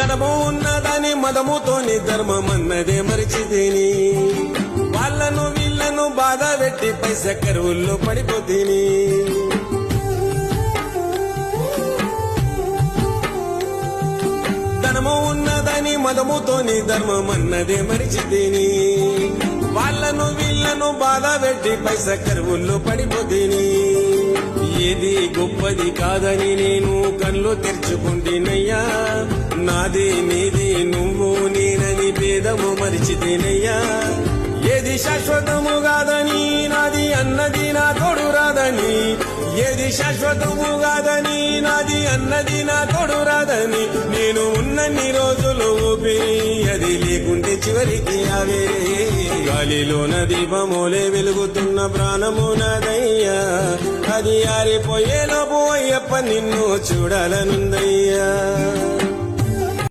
ధనము ఉన్నదని మదముతోని ధర్మమన్నదే మరిచితేని వాళ్ళను వీళ్ళను బాధ పెట్టి పైస కరువుల్లో పడిపోతేని ధనము ఉన్నదని మదముతోని ధర్మమన్నదే మరిచితేని వాళ్ళను వీళ్ళను బాధ పెట్టి పైస కరువుల్లో పడిపోతేని ఏది గొప్పది కాదని నేను కళ్ళు తెరుచుకుంటేనయ్యా నాది నీది నువ్వు నేనని భేదము మరిచితేనయ్యా ఏది శాశ్వతము కాదని నాది అన్నది నా తోడు రాదని ఏది శాశ్వతము కాదని నాది అన్నది నా తోడు రాదని నేను ఉన్నన్ని రోజులు ఊపిరి అది లేకుంటే చివరికి ఆవేరే గాలిలోన దీపమోలే వెలుగుతున్న ప్రాణము నాదయ్యా అది ఆరిపోయేలోపు అయ్యప్ప నిన్ను చూడాలనుందయ్యా